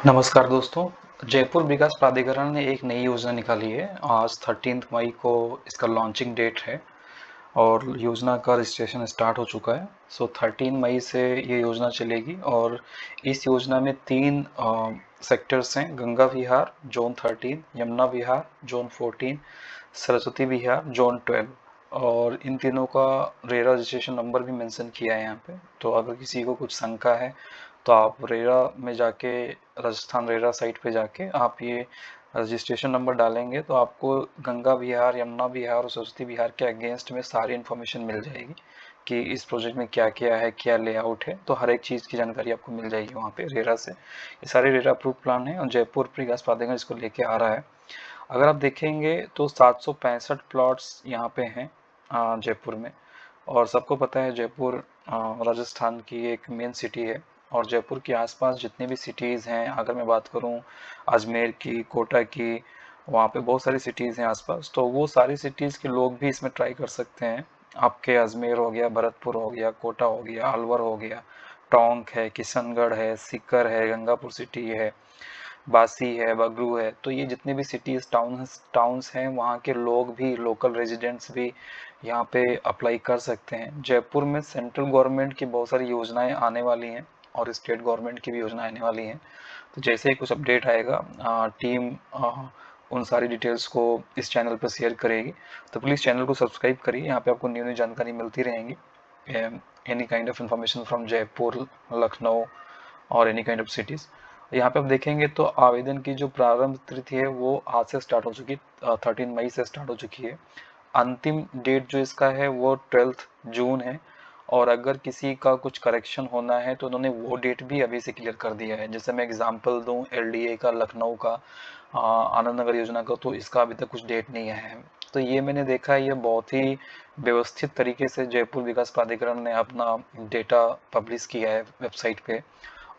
नमस्कार दोस्तों। जयपुर विकास प्राधिकरण ने एक नई योजना निकाली है। आज 13 मई को इसका लॉन्चिंग डेट है और योजना का रजिस्ट्रेशन स्टार्ट हो चुका है। 13 मई से ये योजना चलेगी और इस योजना में तीन सेक्टर्स हैं: गंगा विहार जोन 13, यमुना विहार जोन 14, सरस्वती विहार जोन 12। और इन तीनों का रेरा रजिस्ट्रेशन नंबर भी मेंशन किया है यहाँ पे। तो अगर किसी को कुछ शंका है तो आप रेरा में जाके, राजस्थान रेरा साइट पे जाके आप ये रजिस्ट्रेशन नंबर डालेंगे तो आपको गंगा विहार, यमुना विहार और सरस्वती विहार के अगेंस्ट में सारी इन्फॉर्मेशन मिल जाएगी कि इस प्रोजेक्ट में क्या क्या है, क्या लेआउट है। तो हर एक चीज़ की जानकारी आपको मिल जाएगी वहाँ पे रेरा से। ये सारे रेरा अप्रूव प्लान है और जयपुर विकास प्राधिकरण इसको लेके आ रहा है। अगर आप देखेंगे तो 765 प्लॉट्स यहाँ पे हैं जयपुर में। और सबको पता है जयपुर राजस्थान की एक मेन सिटी है। और जयपुर के आसपास जितने भी सिटीज़ हैं, अगर मैं बात करूं अजमेर की, कोटा की, वहाँ पे बहुत सारी सिटीज़ हैं आसपास। तो वो सारी सिटीज़ के लोग भी इसमें ट्राई कर सकते हैं। आपके अजमेर हो गया, भरतपुर हो गया, कोटा हो गया, अलवर हो गया, टोंक है, किशनगढ़ है, सीकर है, गंगापुर सिटी है, बासी है, बगरू है। तो ये जितने भी सिटीज़ टाउन्स हैं, वहाँ के लोग भी, लोकल रेजिडेंट्स भी यहाँ पे अप्लाई कर सकते हैं। जयपुर में सेंट्रल गवर्नमेंट की बहुत सारी योजनाएं आने वाली हैं और स्टेट गवर्नमेंट की भी योजनाएं आने वाली हैं। तो जैसे ही कुछ अपडेट आएगा टीम उन सारी डिटेल्स को इस चैनल पर शेयर करेगी। तो प्लीज़ चैनल को सब्सक्राइब करिए, यहाँ पे आपको न्यू न्यू जानकारी मिलती रहेंगी। Any kind of information from Jaipur, Lucknow और एनी काइंड ऑफ सिटीज़। यहाँ पे आप देखेंगे तो आवेदन की जो प्रारंभ तिथि है वो आज से स्टार्ट हो चुकी है, 13 मई से स्टार्ट हो चुकी है। अंतिम डेट जो इसका है वो 12 जून है। और अगर किसी का कुछ करेक्शन होना है तो उन्होंने वो डेट भी अभी से क्लियर कर दिया है। जैसे मैं एग्जांपल दूं एलडीए का, लखनऊ का, आनंद नगर योजना का, तो इसका अभी तक कुछ डेट नहीं है। तो ये मैंने देखा है, ये बहुत ही व्यवस्थित तरीके से जयपुर विकास प्राधिकरण ने अपना डेटा पब्लिश किया है वेबसाइट पे।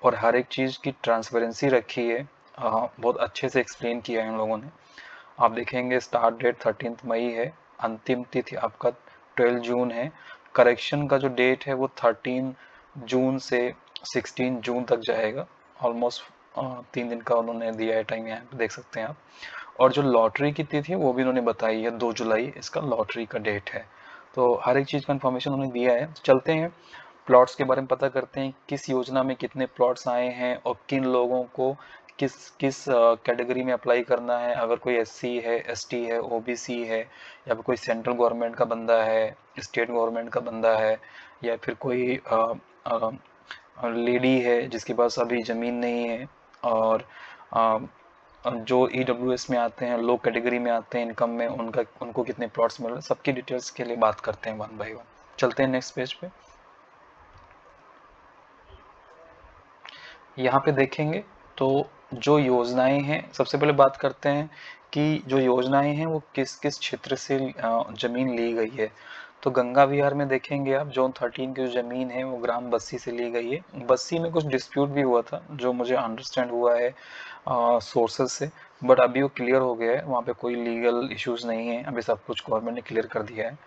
और हर एक चीज़ की ट्रांसपेरेंसी रखी है। बहुत अच्छे से एक्सप्लेन किया है इन लोगों ने। आप देखेंगे स्टार्ट डेट 13 मई है, अंतिम तिथि आपका 12 जून है। करेक्शन का जो डेट है वो 13 जून से 16 जून तक जाएगा। ऑलमोस्ट 3 दिन का उन्होंने दिया है टाइम, यहाँ पे देख सकते हैं आप। और जो लॉटरी की तिथि है वो भी उन्होंने बताई है, 2 जुलाई इसका लॉटरी का डेट है। तो हर एक चीज़ का इन्फॉर्मेशन उन्होंने दिया है। चलते हैं प्लॉट्स के बारे में पता करते हैं, किस योजना में कितने प्लॉट्स आए हैं और किन लोगों को किस किस कैटेगरी में अप्लाई करना है। अगर कोई एससी है, एसटी है, ओबीसी है, या फिर कोई सेंट्रल गवर्नमेंट का बंदा है, स्टेट गवर्नमेंट का बंदा है, या फिर कोई लेडी है जिसके पास अभी ज़मीन नहीं है, और अ, जो ईडब्ल्यूएस में आते हैं, लो कैटेगरी में आते हैं इनकम में, उनको कितने प्लॉट्स मिल रहे हैं, सबकी डिटेल्स के लिए बात करते हैं वन बाय वन। चलते हैं नेक्स्ट पेज पे। यहाँ पे देखेंगे तो जो योजनाएं हैं, सबसे पहले बात करते हैं कि जो योजनाएं हैं वो किस किस क्षेत्र से जमीन ली गई है। तो गंगा विहार में देखेंगे आप, जोन 13 की जो जमीन है वो ग्राम बस्सी से ली गई है। बस्सी में कुछ डिस्प्यूट भी हुआ था जो मुझे अंडरस्टैंड हुआ है सोर्सेज से, बट अभी वो क्लियर हो गया है। वहाँ पे कोई लीगल इश्यूज नहीं है, अभी सब कुछ गवर्नमेंट ने क्लियर कर दिया है।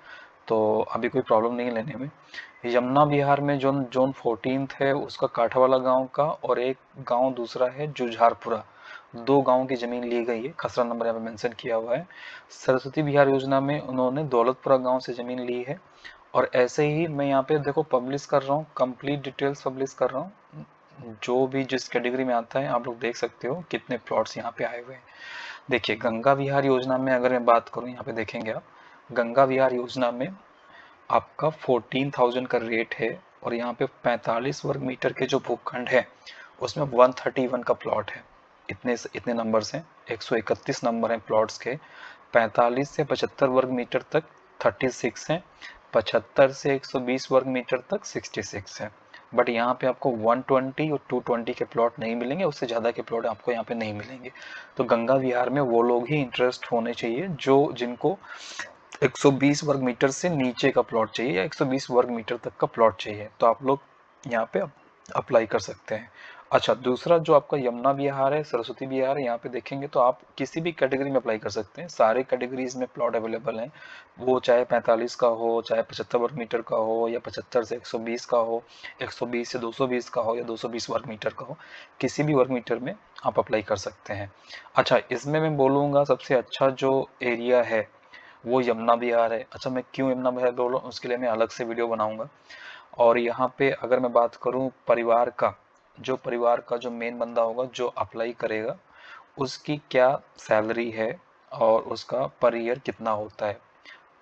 तो अभी कोई प्रॉब्लम नहीं है लेने में। यमुना विहार में जोन जोन 14 है उसका काठावाला गांव का, और एक गांव दूसरा है जुझारपुरा। 2 गांव की जमीन ली गई है, खसरा नंबर यहाँ पे मेंशन किया हुआ है। सरस्वती विहार योजना में उन्होंने दौलतपुरा गांव से जमीन ली है। और ऐसे ही मैं यहाँ पे देखो पब्लिश कर रहा हूँ, कंप्लीट डिटेल्स पब्लिश कर रहा हूँ। जो भी जिस कैटेगरी में आता है आप लोग देख सकते हो कितने प्लॉट्स यहाँ पे आए हुए हैं। देखिए गंगा विहार योजना में अगर मैं बात करूँ, यहाँ पे देखेंगे आप, गंगा विहार योजना में आपका 14,000 का रेट है। और यहाँ पे 45 वर्ग मीटर के जो भूखंड है उसमें 131 का प्लॉट है। इतने नंबर्स हैं, 131 नंबर हैं प्लॉट्स के। 45 से 75 वर्ग मीटर तक 36 हैं, 75 से 120 वर्ग मीटर तक 66 है। बट यहाँ पे आपको 120 और 220 के प्लॉट नहीं मिलेंगे, उससे ज़्यादा के प्लॉट आपको यहाँ पे नहीं मिलेंगे। तो गंगा विहार में वो लोग ही इंटरेस्ट होने चाहिए जो जिनको 120 वर्ग मीटर से नीचे का प्लॉट चाहिए या 120 वर्ग मीटर तक का प्लॉट चाहिए, तो आप लोग यहाँ पे अप्लाई कर सकते हैं। अच्छा, दूसरा जो आपका यमुना विहार है, सरस्वती विहार है, यहाँ पे देखेंगे तो आप किसी भी कैटेगरी में अप्लाई कर सकते हैं। सारे कैटेगरीज में प्लॉट अवेलेबल हैं, वो चाहे 45 का हो, चाहे 75 वर्ग मीटर का हो, या 75 से 120 का हो, 120 से 220 का हो, या 220 वर्ग मीटर का हो। किसी भी वर्ग मीटर में आप अप्लाई कर सकते हैं। अच्छा, इसमें मैं बोलूँगा सबसे अच्छा जो एरिया है वो यमुना विहार है। अच्छा, मैं क्यों यमुना विहार बोल रहा हूँ उसके लिए मैं अलग से वीडियो बनाऊँगा। और यहाँ पे अगर मैं बात करूँ परिवार का, जो मेन बंदा होगा जो अप्लाई करेगा उसकी क्या सैलरी है और उसका पर ईयर कितना होता है,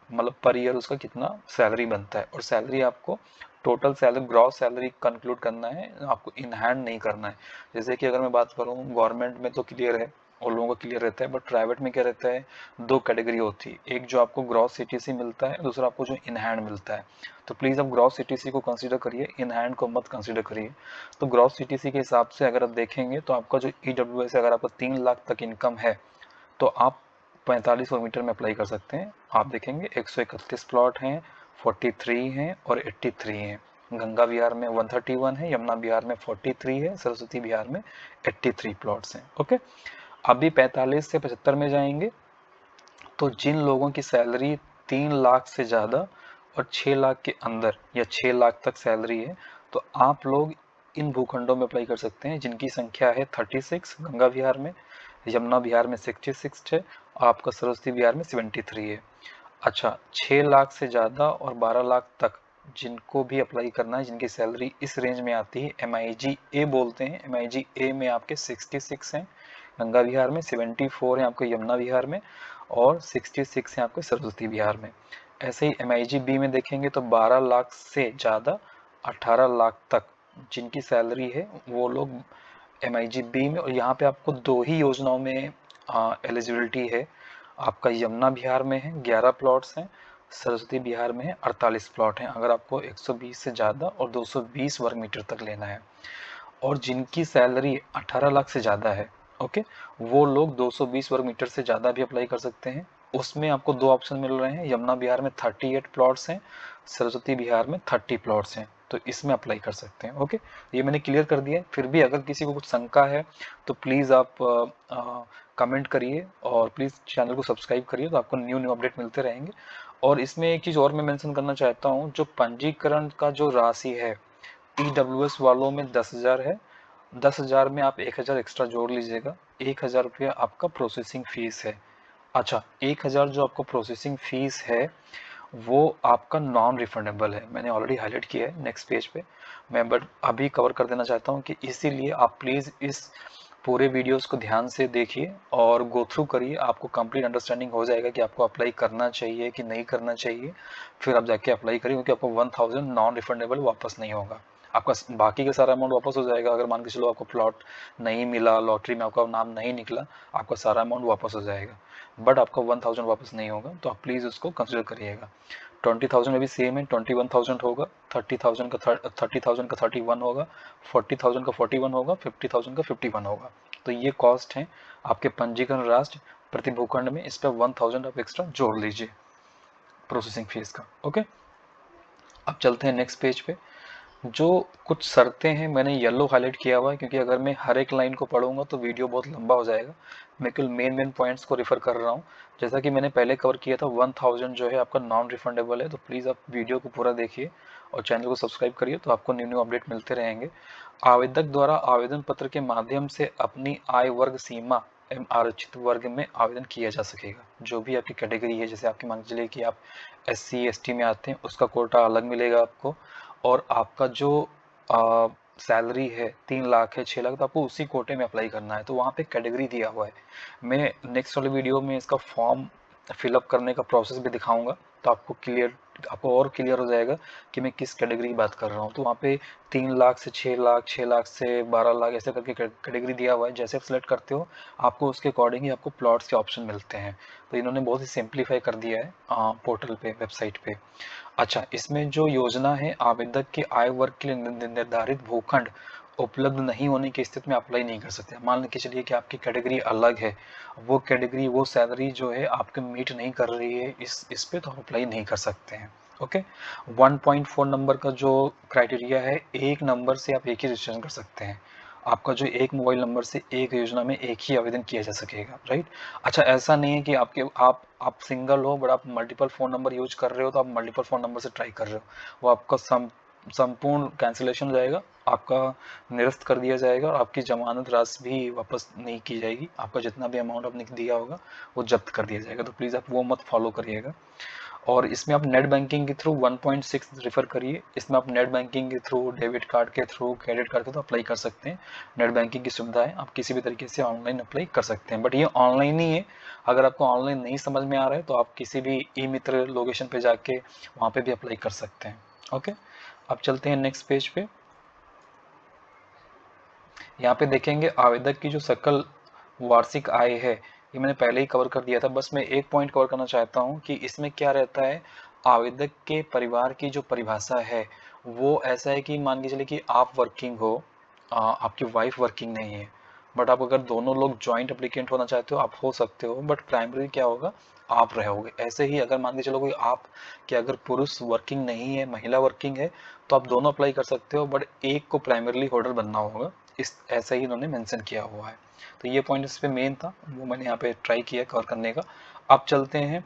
मतलब पर ईयर उसका कितना सैलरी बनता है। और सैलरी आपको total salary, gross salary conclude करना है, आपको इन हैंड नहीं करना है। जैसे कि अगर मैं बात करूँ गवर्नमेंट में तो क्लियर है, और लोगों को क्लियर रहता है, बट प्राइवेट में क्या रहता है, दो कैटेगरी होती है, एक जो आपको ग्रॉस सीटीसी मिलता है, दूसरा आपको जो इन हैंड मिलता है। तो प्लीज़ आप ग्रॉस सीटीसी को कंसीडर करिए, इन हैंड को मत कंसीडर करिए। तो ग्रॉस सीटीसी के हिसाब से अगर आप देखेंगे तो आपका जो ईडब्ल्यूएस है, अगर आपका 3 लाख तक इनकम है तो आप 45 वर्ग मीटर में अप्लाई कर सकते हैं। आप देखेंगे 131 प्लॉट हैं, 43 हैं और 83 हैं। गंगा विहार में 131 है, यमुना विहार में 43 है, सरस्वती विहार में 83 प्लॉट्स हैं। ओके, अभी 45 से 75 में जाएंगे तो जिन लोगों की सैलरी 3 लाख से ज़्यादा और 6 लाख के अंदर या 6 लाख तक सैलरी है, तो आप लोग इन भूखंडों में अप्लाई कर सकते हैं जिनकी संख्या है 36 गंगा विहार में, यमुना विहार में 66 है, आपका सरस्वती विहार में 73 है। अच्छा, 6 लाख से ज़्यादा और 12 लाख तक जिनको भी अप्लाई करना है, जिनकी सैलरी इस रेंज में आती है, MIG A बोलते हैं, MIG A में आपके 66 हैं गंगा विहार में, 74 हैं आपके यमुना विहार में और 66 हैं आपके सरस्वती विहार में। ऐसे ही MIG B में देखेंगे तो 12 लाख से ज़्यादा 18 लाख तक जिनकी सैलरी है वो लोग MIG B में। और यहाँ पे आपको दो ही योजनाओं में एलिजिबिलिटी है, आपका यमुना बिहार में है 11 प्लॉट्स हैं, सरस्वती बिहार में है 48 प्लॉट हैं, अगर आपको 120 से ज़्यादा और 220 वर्ग मीटर तक लेना है। और जिनकी सैलरी 18 लाख से ज़्यादा है, ओके, वो लोग 220 वर्ग मीटर से ज़्यादा भी अप्लाई कर सकते हैं। उसमें आपको दो ऑप्शन मिल रहे हैं, यमुना बिहार में 38 प्लॉट्स हैं, सरस्वती बिहार में 30 प्लॉट्स हैं, तो इसमें अप्लाई कर सकते हैं। ओके, ये मैंने क्लियर कर दिया है। फिर भी अगर किसी को कुछ शंका है तो प्लीज़ आप कमेंट करिए और प्लीज़ चैनल को सब्सक्राइब करिए, तो आपको न्यू न्यू अपडेट मिलते रहेंगे। और इसमें एक चीज़ और मैं मेंशन करना चाहता हूँ, जो पंजीकरण का जो राशि है EWS वालों में 10,000 है, 10,000 में आप 1,000 एक्स्ट्रा जोड़ लीजिएगा, 1,000 रुपया आपका प्रोसेसिंग फीस है। अच्छा, 1,000 जो आपको प्रोसेसिंग फीस है वो आपका नॉन रिफंडेबल है, मैंने ऑलरेडी हाईलाइट किया है नेक्स्ट पेज पे, मैं बट अभी कवर कर देना चाहता हूँ कि इसीलिए आप प्लीज़ इस पूरे वीडियोस को ध्यान से देखिए और गो थ्रू करिए, आपको कंप्लीट अंडरस्टैंडिंग हो जाएगा कि आपको अप्लाई करना चाहिए कि नहीं करना चाहिए। फिर आप जाके अप्लाई करिए, क्योंकि आपको 1,000 नॉन रिफंडेबल वापस नहीं होगा, आपका बाकी का सारा अमाउंट वापस हो जाएगा। अगर मान के चलो आपको प्लॉट नहीं मिला, लॉटरी में आपका नाम नहीं निकला, आपका सारा अमाउंट वापस हो जाएगा, बट आपका 1,000 वापस नहीं होगा। तो आप प्लीज़ उसको कंसिडर करिएगा। 20,000 में भी सेम है, 21,000 होगा, 30,000 का 30,000 का 31 होगा, 40,000 का 41 होगा, 50,000 का 51 होगा। तो ये कॉस्ट है आपके पंजीकरण राष्ट्र प्रति भूखंड में, इस पर 1,000 आप एक्स्ट्रा जोड़ लीजिए प्रोसेसिंग फीस का। ओके, अब चलते हैं नेक्स्ट पेज पे। जो कुछ शर्तें हैं मैंने येलो हाईलाइट किया हुआ है, क्योंकि अगर मैं हर एक लाइन को पढ़ूंगा तो वीडियो बहुत लंबा हो जाएगा, मैं केवल मेन पॉइंट्स को रिफर कर रहा हूँ। जैसा कि मैंने पहले कवर किया था, 1,000 जो है आपका नॉन रिफंडेबल है, तो प्लीज़ आप वीडियो को पूरा देखिए और चैनल को सब्सक्राइब करिए, तो आपको न्यू न्यू अपडेट मिलते रहेंगे। आवेदक द्वारा आवेदन पत्र के माध्यम से अपनी आय वर्ग सीमा एवं आरक्षित वर्ग में आवेदन किया जा सकेगा। जो भी आपकी कैटेगरी है, जैसे आपकी मान के चलिए कि आप SC ST में आते हैं, उसका कोटा अलग मिलेगा आपको, और आपका जो सैलरी है 3 लाख है, 6 लाख, तो आपको उसी कोटे में अप्लाई करना है। तो वहाँ पे कैटेगरी दिया हुआ है, मैं नेक्स्ट वाले वीडियो में इसका फॉर्म फिलअप करने का प्रोसेस भी दिखाऊंगा, तो आपको और क्लियर हो जाएगा कि मैं किस कैटेगरी की बात कर रहा हूँ। तो वहाँ पे 3 लाख से 6 लाख, 6 लाख से 12 लाख, ऐसे करके कैटेगरी दिया हुआ है। जैसे आप सिलेक्ट करते हो आपको उसके अकॉर्डिंग ही आपको प्लॉट्स के ऑप्शन मिलते हैं। तो इन्होंने बहुत ही सिंप्लीफाई कर दिया है पोर्टल पे, वेबसाइट पे। अच्छा, इसमें जो योजना है, आवेदक के आय वर्ग के लिए निर्धारित भूखंड उपलब्ध नहीं होने की स्थिति में अप्लाई नहीं कर सकते। मान के चलिए कि आपकी कैटेगरी अलग है, वो कैटेगरी वो सैलरी जो है आपके मीट नहीं कर रही है इस पे, तो आप अप्लाई नहीं कर सकते हैं। ओके, 1.4 नंबर का जो क्राइटेरिया है, एक नंबर से आप एक ही रजिस्ट्रेशन कर सकते हैं, आपका जो एक मोबाइल नंबर से एक योजना में एक ही आवेदन किया जा सकेगा, राइट। अच्छा, ऐसा नहीं है कि आप सिंगल हो बट आप मल्टीपल फ़ोन नंबर यूज कर रहे हो, तो आप मल्टीपल फ़ोन नंबर से ट्राई कर रहे हो, वो आपका संपूर्ण कैंसिलेशन हो जाएगा, आपका निरस्त कर दिया जाएगा और आपकी जमानत राशि भी वापस नहीं की जाएगी। आपका जितना भी अमाउंट आपने दिया होगा वो जब्त कर दिया जाएगा। तो प्लीज़ आप वो मत फॉलो करिएगा। और इसमें आप नेट बैंकिंग के थ्रू 1.6 रेफर करिए। इसमें आप नेट बैंकिंग के थ्रू, डेबिट कार्ड के थ्रू, क्रेडिट कार्ड के थ्रू अप्लाई कर सकते हैं। नेट बैंकिंग की सुविधा है, आप किसी भी तरीके से ऑनलाइन अप्लाई कर सकते हैं, बट ये ऑनलाइन ही है। अगर आपको ऑनलाइन नहीं समझ में आ रहा है तो आप किसी भी ई मित्र लोकेशन पे जाके वहाँ पे भी अप्लाई कर सकते हैं। ओके, अब चलते हैं नेक्स्ट पेज पे। यहाँ पे देखेंगे आवेदक की जो सकल वार्षिक आय है, ये मैंने पहले ही कवर कर दिया था। बस मैं एक पॉइंट कवर करना चाहता हूँ कि इसमें क्या रहता है। आवेदक के परिवार की जो परिभाषा है वो ऐसा है कि मान के चलिए कि आप वर्किंग हो, आपकी वाइफ वर्किंग नहीं है, बट आप अगर दोनों लोग जॉइंट एप्लीकेंट होना चाहते हो आप हो सकते हो, बट प्राइमरी क्या होगा, आप रहोगे। ऐसे ही अगर मान के चलो कोई आप कि अगर पुरुष वर्किंग नहीं है, महिला वर्किंग है, तो आप दोनों अप्लाई कर सकते हो, बट एक को प्राइमरी होल्डर बनना होगा। इस ऐसा ही इन्होंने मेंशन किया हुआ है। तो ये पॉइंट इस पे मेन था, वो मैंने यहाँ पे ट्राई किया कवर करने का। अब चलते हैं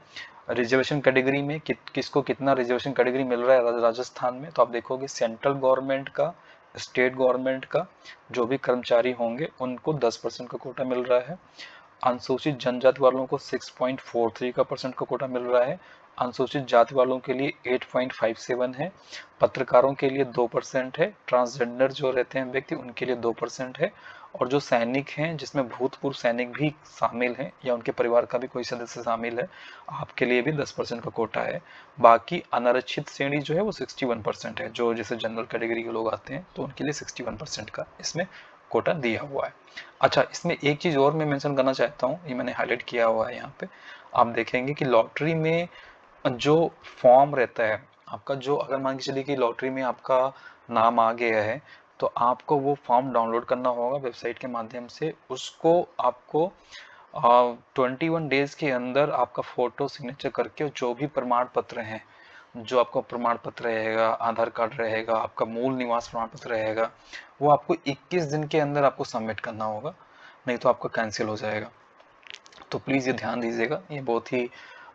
रिजर्वेशन कैटेगरी में किसको कितना रिजर्वेशन कैटेगरी मिल रहा है राजस्थान में। तो आप देखोगे सेंट्रल गवर्नमेंट का, स्टेट गवर्नमेंट का जो भी कर्मचारी होंगे उनको 10% का कोटा मिल रहा है। अनुसूचित जनजाति वालों को 6.43 का परसेंट का कोटा मिल रहा है। अनुसूचित जाति वालों के लिए 8.57 है। पत्रकारों के लिए 2% है। ट्रांसजेंडर जो रहते हैं व्यक्ति उनके लिए 2% है। और जो सैनिक हैं जिसमें भूतपूर्व सैनिक भी शामिल हैं या उनके परिवार का भी कोई सदस्य शामिल है, आपके लिए भी 10% का कोटा है। बाकी अनारक्षित श्रेणी जो है वो 61% है। जो जैसे जनरल कैटेगरी के लोग आते हैं तो उनके लिए 61% का इसमें कोटा दिया हुआ है। अच्छा, इसमें एक चीज़ और मैं मेंशन करना चाहता हूँ, ये मैंने हाईलाइट किया हुआ है यहाँ पे। आप देखेंगे कि लॉटरी में जो फॉर्म रहता है आपका, जो अगर मान के चलिए कि लॉटरी में आपका नाम आ गया है तो आपको वो फॉर्म डाउनलोड करना होगा वेबसाइट के माध्यम से। उसको आपको 21 डेज के अंदर आपका फोटो सिग्नेचर करके जो भी प्रमाण पत्र हैं, जो आपका प्रमाण पत्र रहेगा, आधार कार्ड रहेगा, आपका मूल निवास प्रमाण पत्र रहेगा, वो आपको 21 दिन के अंदर आपको सबमिट करना होगा, नहीं तो आपका कैंसिल हो जाएगा। तो प्लीज़ ये ध्यान दीजिएगा, ये बहुत ही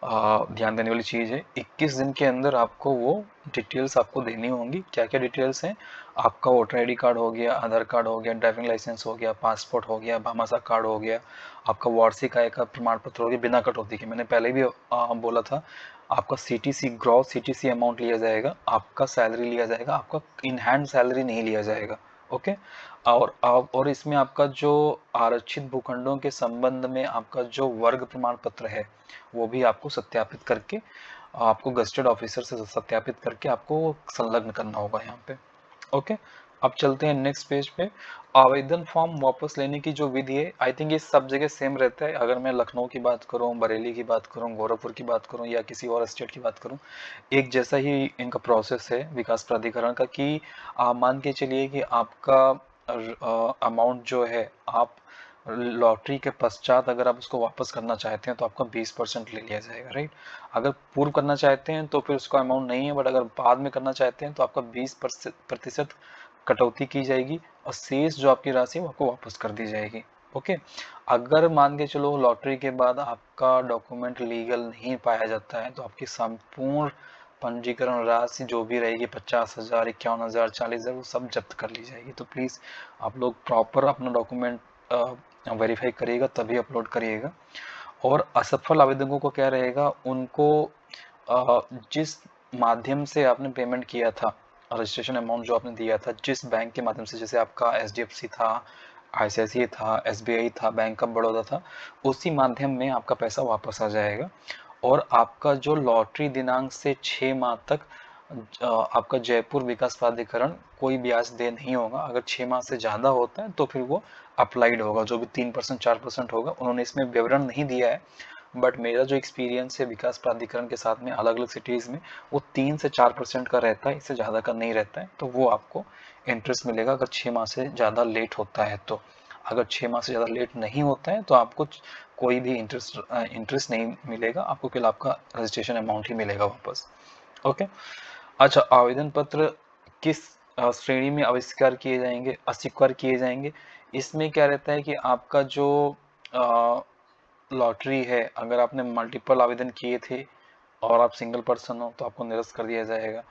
ध्यान देने वाली चीज़ है। 21 दिन के अंदर आपको वो डिटेल्स आपको देनी होंगी। क्या क्या डिटेल्स हैं, आपका वोटर आईडी कार्ड हो गया, आधार कार्ड हो गया, ड्राइविंग लाइसेंस हो गया, पासपोर्ट हो गया, भामाशाह कार्ड हो गया, आपका वार्षिक आय का प्रमाण पत्र हो गया बिना कटौती के। मैंने पहले भी बोला था, आपका सीटीसी ग्रॉस सीटीसी अमाउंट लिया जाएगा, आपका सैलरी लिया जाएगा, आपका इन हैंड सैलरी नहीं लिया जाएगा। ओके, और इसमें आपका जो आरक्षित भूखंडों के संबंध में आपका जो वर्ग प्रमाण पत्र है वो भी आपको सत्यापित करके, आपको गजेटेड ऑफिसर से सत्यापित करके आपको संलग्न करना होगा यहाँ पे। ओके, अब चलते हैं नेक्स्ट पेज पे। आवेदन फॉर्म वापस लेने की जो विधि है, आई थिंक ये सब जगह सेम रहता है। अगर मैं लखनऊ की बात करूं, बरेली की बात करूं, गोरखपुर की बात करूं या किसी और स्टेट की बात करूं, एक जैसा ही इनका प्रोसेस है विकास प्राधिकरण का। कि आप मान के चलिए कि आपका अमाउंट जो है, आप लॉटरी के पश्चात अगर आप उसको वापस करना चाहते हैं तो आपका 20% ले लिया जाएगा, राइट। अगर पूर्व करना चाहते हैं तो फिर उसका अमाउंट नहीं है, बट अगर बाद में करना चाहते हैं तो आपका 20% कटौती की जाएगी और शेष जो आपकी राशि है वो आपको वापस कर दी जाएगी। ओके, अगर मान के चलो लॉटरी के बाद आपका डॉक्यूमेंट लीगल नहीं पाया जाता है तो आपकी संपूर्ण पंजीकरण राशि जो भी रहेगी 50,000, 51,000, 40,000 वो सब जब्त कर ली जाएगी। तो प्लीज़ आप लोग प्रॉपर अपना डॉक्यूमेंट वेरीफाई करिएगा तभी अपलोड करिएगा। और असफल आवेदकों को क्या रहेगा, उनको जिस माध्यम से आपने पेमेंट किया था, रजिस्ट्रेशन अमाउंट जो आपने दिया था जिस बैंक के माध्यम से, जैसे आपका एचडीएफसी था, आईसीआईसीआई था, एसबीआई था, बैंक ऑफ बड़ौदा था, उसी माध्यम में आपका पैसा वापस आ जाएगा। और आपका जो लॉटरी दिनांक से 6 माह तक आपका जयपुर विकास प्राधिकरण कोई ब्याज दे नहीं होगा। अगर 6 माह से ज़्यादा होता है तो फिर वो अप्लाइड होगा, जो भी 3% 4% होगा। उन्होंने इसमें विवरण नहीं दिया है, बट मेरा जो एक्सपीरियंस है विकास प्राधिकरण के साथ में अलग अलग सिटीज़ में, वो 3 से 4% का रहता है, इससे ज़्यादा का नहीं रहता है। तो वो आपको इंटरेस्ट मिलेगा अगर 6 माह से ज़्यादा लेट होता है तो। अगर 6 माह से ज़्यादा लेट नहीं होता है तो आपको कोई भी इंटरेस्ट नहीं मिलेगा, आपको केवल आपका रजिस्ट्रेशन अमाउंट ही मिलेगा वापस। ओके, अच्छा, आवेदन पत्र किस श्रेणी में आविष्कार किए जाएंगे, अस्वीकार किए जाएंगे। इसमें क्या रहता है कि आपका जो लॉटरी है, अगर आपने मल्टीपल आवेदन किए थे और आप सिंगल पर्सन हो तो आपको निरस्त कर दिया जाएगा।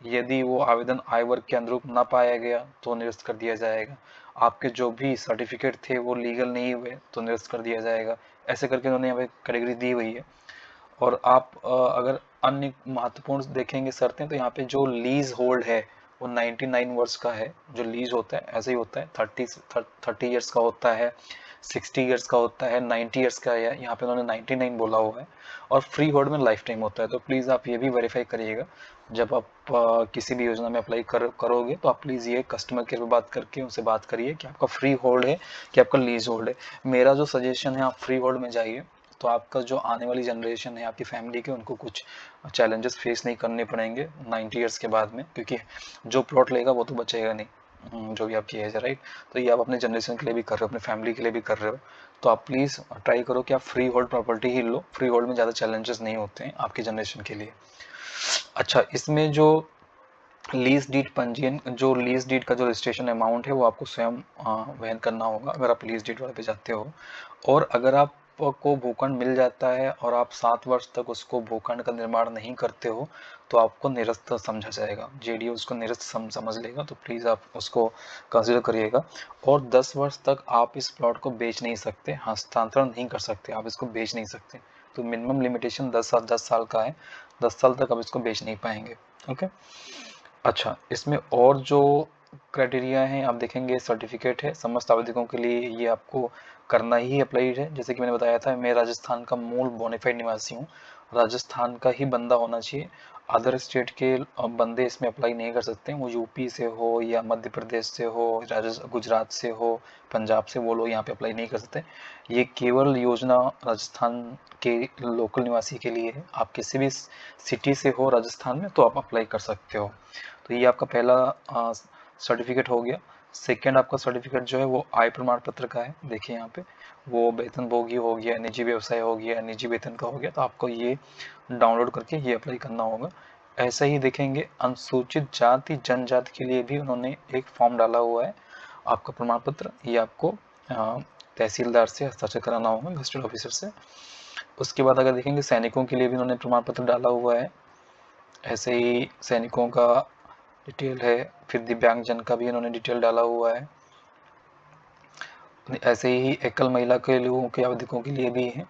यदि वो आवेदन आय वर्ग के अनुरूप ना पाया गया तो निरस्त कर दिया जाएगा। आपके जो भी सर्टिफिकेट थे वो लीगल नहीं हुए तो निरस्त कर दिया जाएगा। ऐसे करके उन्होंने यहाँ पे कैटेगरी दी हुई है। और आप अगर अन्य महत्वपूर्ण देखेंगे शर्तें, तो यहाँ पे जो लीज होल्ड है वो 99 वर्ष का है। जो लीज होता है ऐसे ही होता है, 30 ईयर्स का होता है, 60 ईयर्स का होता है, 90 ईयर्स का है। यहाँ पे उन्होंने 99 बोला हुआ है। और फ्री होल्ड में लाइफ टाइम होता है। तो प्लीज़ आप ये भी वेरीफाई करिएगा जब आप किसी भी योजना में अप्लाई करोगे, तो आप प्लीज़ ये कस्टमर केयर पे बात करके उनसे बात करिए कि आपका फ्री होल्ड है कि आपका लीज होल्ड है। मेरा जो सजेशन है, आप फ्री होल्ड में जाइए, तो आपका जो आने वाली जनरेशन है आपकी फैमिली के, उनको कुछ चैलेंजेस फेस नहीं करने पड़ेंगे 90 ईयर्स के बाद में, क्योंकि जो प्लॉट लेगा वो तो बचेगा नहीं। जो भी आपकी एज है, राइट। तो ये आप अपने जनरेशन के लिए भी कर रहे हो, अपनी फैमिली के लिए भी कर रहे हो। तो आप प्लीज़ ट्राई करो कि आप फ्री होल्ड प्रॉपर्टी ही लो। फ्री होल्ड में ज़्यादा चैलेंजेस नहीं होते हैं आपकी जनरेशन के लिए। अच्छा, इसमें जो लीज डीड पंजीयन, जो लीज डीड का जो रजिस्ट्रेशन अमाउंट है वो आपको स्वयं वहन करना होगा अगर आप लीज डीड वाले पे जाते हो। और अगर आपको भूखंड मिल जाता है और आप 7 वर्ष तक उसको भूखंड का निर्माण नहीं करते हो, तो आपको निरस्त समझा जाएगा। जेडीओ उसको निरस्त समझ लेगा। तो प्लीज़ आप उसको कंसिडर करिएगा। और 10 वर्ष तक आप इस प्लॉट को बेच नहीं सकते, हस्तांतरण नहीं कर सकते, आप इसको बेच नहीं सकते। तो मिनिमम लिमिटेशन 10 साल का है। 10 साल तक आप इसको बेच नहीं पाएंगे। ओके। अच्छा, इसमें और जो क्राइटेरिया हैं आप देखेंगे, सर्टिफिकेट है समस्त आवेदकों के लिए, ये आपको करना ही अप्लाइड है। जैसे कि मैंने बताया था, मैं राजस्थान का मूल बोनाफाइड निवासी हूँ। राजस्थान का ही बंदा होना चाहिए। अदर स्टेट के बंदे इसमें अप्लाई नहीं कर सकते। वो यूपी से हो या मध्य प्रदेश से हो, गुजरात से हो, पंजाब से, वो लोग यहाँ पे अप्लाई नहीं कर सकते। ये केवल योजना राजस्थान के लोकल निवासी के लिए है। आप किसी भी सिटी से हो राजस्थान में तो आप अप्लाई कर सकते हो। तो ये आपका पहला सर्टिफिकेट हो गया। सेकेंड आपका सर्टिफिकेट जो है वो आय प्रमाण पत्र का है। देखिए यहाँ पे वो वेतनभोगी हो गया, निजी व्यवसाय हो गया, निजी वेतन का हो गया, तो आपको ये डाउनलोड करके ये अप्लाई करना होगा। ऐसा ही देखेंगे, अनुसूचित जाति जनजाति के लिए भी उन्होंने एक फॉर्म डाला हुआ है, आपका प्रमाण पत्र। ये आपको तहसीलदार से हस्ताक्षर कराना होगा, गजेटेड ऑफिसर से। उसके बाद अगर देखेंगे, सैनिकों के लिए भी उन्होंने प्रमाण पत्र डाला हुआ है। ऐसे ही सैनिकों का डिटेल है। फिर दिव्यांगजन का भी इन्होंने डिटेल डाला हुआ है। ऐसे ही एकल महिला के लोगों के आवेदकों के लिए भी है।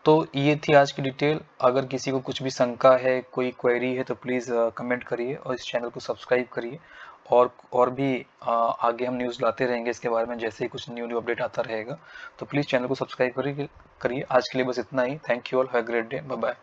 तो ये थी आज की डिटेल। अगर किसी को कुछ भी शंका है, कोई क्वेरी है, तो प्लीज़ कमेंट करिए और इस चैनल को सब्सक्राइब करिए। और भी आगे हम न्यूज़ लाते रहेंगे इसके बारे में, जैसे ही कुछ न्यू अपडेट आता रहेगा। तो प्लीज़ चैनल को सब्सक्राइब करिए। आज के लिए बस इतना ही। Thank you all, have a great day, bye bye.